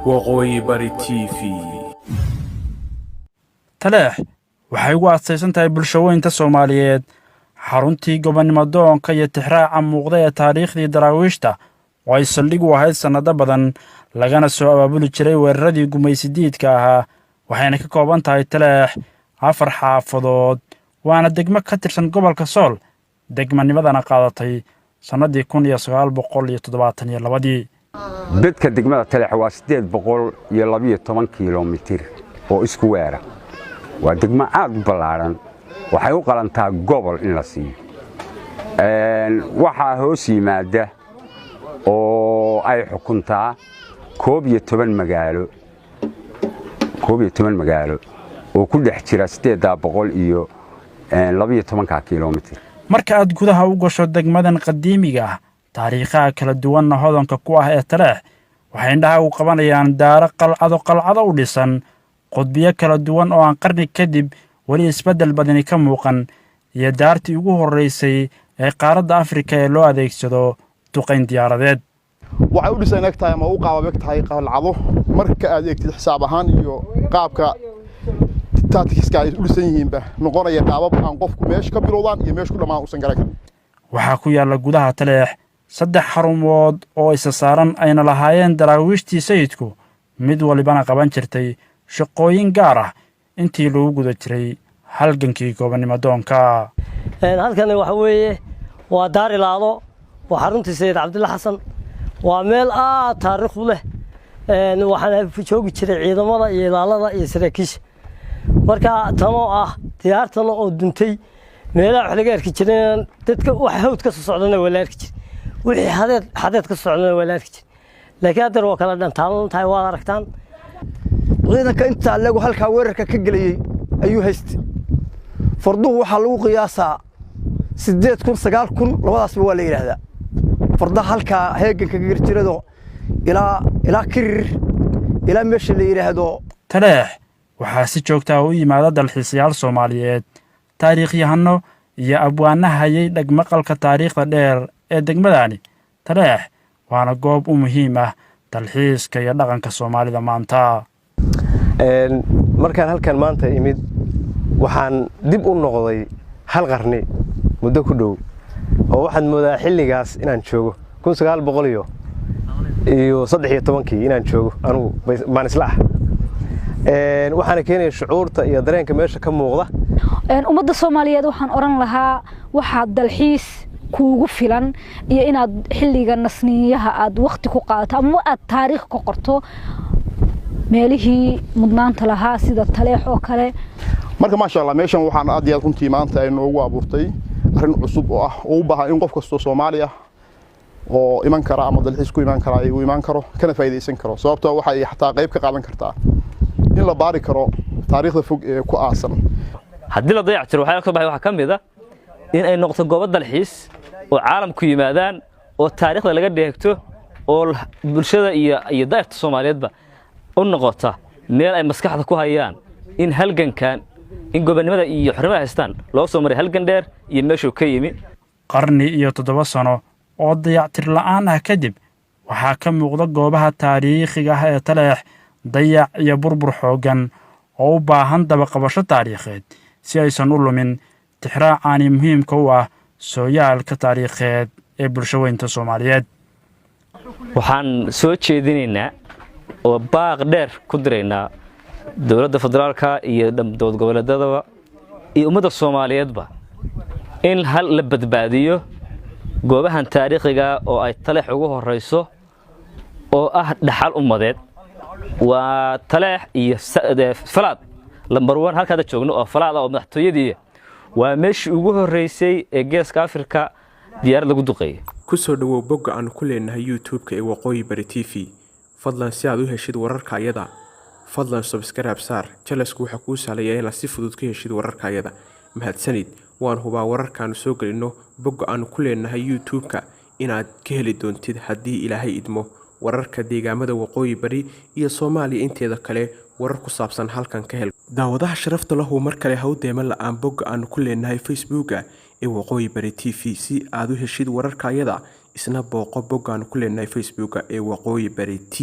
waqooyi bari TV. taleex waxay ugu aasaysan tahay bulshooyinka Soomaaliyeed xaruntii gobonimo doonka iyo tixraaca muuqda ee taariikhdii daraawiishta oo ay saldhig u ahayd sanado badan lagana soo abaabuli jiray weeraradii gumaysidiidka ahaa waxayna ka kooban tahay taleex 4 xaafadood waana degmo ka tirsan gobolka Sool degmanimadana qaadatay sanadii 1972 dadka degmada taleex waa 812 kiiloomitir oo isku weera waa degmo aad u ballaaran waxay u qalantaa gobol in la siiyo waxa hoos yimaada oo ay xukuntaa 11 magaalo oo ku dhex jira 812 kiiloomitir marka aad gudaha u gasho degmadan qadiimiga ah taariikhaha kala duwan hodanka ku ah ee taleex waxay indhaha u qabanayaan daaro qalcado u dhisan qodbiyo kala duwan oo aan qarni kadib wali isbedel badani ka muuqan iyo daartii ugu horeysay ee qaaradda Afrika ee loo adeegsado duqeyn diyaaradeed waxay u dhisan tahay ama u qaabab tahay qalcado marka aad eegtid xisaab ahaan iyo qaabka taatikiska ay u dhisan yihiinba noqonaya qaabab aan qofku meesha ka bilowdaan iyo meesha ku dhamaan u san garan karin waxaa ku yaala gudaha taleex 3 xarumood oo isa saaran ayna lahaayeen daraawiishtii sayidku mid walibana qaban jirtay shaqooyin gaar ah intii lagu guda jiray halgankii gobonimo doonka halkan waxa weeye waa daar ilaalo waa xaruntii sayid cabdulla xasan waa meel aad taariikh u leh waxaan joogi jiray ciidamada iyo ilaalada iyo saraakiisha marka tanoo ah diyaartan oo duntay meelaha wax laga arki jireen dadka wax hawd ka soo socdana waa la arki jiray wixii xadeed ka socdana waa la arki jiray laakiin hadda waa kala dhantaan tahay waa aragtaan ciidanka inta lagu halka weerarka ka galiyay ayuu haystay farduhu waxa lagu qiyaasaa 8,000 9,000 labadaasba waa la yiraahdaa fardaha halka heeganka garjirado ilaa kirir ilaa meesha la yiraahdo taleex waxaa si joogta ah u yimaada dalxiisayaal Soomaaliyeed taariikhyahano iyo abwaanaha hayay dhagmaqalka taariikhda dheer ee degmadani taleex waana goob u muhiim ah dalxiiska iyo dhaqanka Soomaalida maanta markaan halkan maanta imid waxaan dib u noqday hal qarni muddo ku dhow oo waxaan moodaa xilligaas inaan joogo 1913 inaan joogo anigu baan isla ah waxaana keenay shucuurta iyo dareenka meesha ka muuqda ummadda Soomaaliyeed waxaan oran lahaa waxa dalxiis kuugu filan iyo inaad xilliga nasniyaha aad waqti ku qaadato ama aad taariikh ku qorto meelihii mudnaanta lahaa sida taleex oo kale marka ma sha Allah meeshan waxaan aad iyo runtii maanta ay noogu abuurtay arrin cusub oo ah oo u baahan in qof kasto Soomaali ah oo iman kara ama dalxiis ku iman kara uu iman karo kana faa'iideysan karo sababtoo waxay xataa qayb ka qaadan kartaa in la baari karo taariikhda fog ee ku aasan haddii la dayactiro waxa ka baxay waxa kamid ah in ay noqoto goob dalxiis oo caalamku yimaadaan oo taariikhda laga dheegto oo bulshada iyo dadka Soomaaliyeedba u noqota meel ay maskaxda ku hayaan in halgankan in gobonimada iyo xornimada haystaan loo soo maray halgan dheer iyo meeshu ka yimi qarni iyo 7 sano oo dayactir la'aan ah kadib waxaa ka muuqda goobaha taariikhiga ah ee taleex dayac iyo burbur xoogan oo u baahan daba qabasho taariikheed si aysan u lumin tixraacani muhiimka u ah sooyaalka taariikheed ee bulshooyinka Soomaaliyeed waxaan soo jeedinaynaa oo baaq dheer ku direynaa dawladda federaalka iyo dowlad goboleedyada iyo ummadda Soomaaliyeedba in hal la badbaadiyo goobahan taariikhiga oo ay taleex ugu horeyso oo ah dhaxal ummadeed waa taleex iyo falaad lambar 1 halka aad joogno oo falaad oo madaxtooyadii waa meeshii ugu horeysay ee geeska Afrika diyaar lagu duqeeyay ku soo dhawow bogga aan ku leenahay YouTube-ka ee waqooyi bari TV fadlan si aad u heshid wararka ayada fadlan subscribe saar jalasku waxa kuu sahlayaa inaad si fudud ka heshid wararka ayada mahadsanid waan hubaa wararkaan soo galino bogga aan ku leenahay YouTube-ka inaad ka heli doontid haddii Ilaahay idmo wararka deegaamada waqooyi bari iyo Soomaaliya inteeda kale warar ku saabsan halkan ka hel daawadaha sharafta lahu mar kale hawdeema la'aan bogga aan ku leenahay Facebook-ka ee waqooyi bari TV si aad u heshid wararka ayada isna booqo bogga aan ku leenahay Facebook-ka ee waqooyi bari TV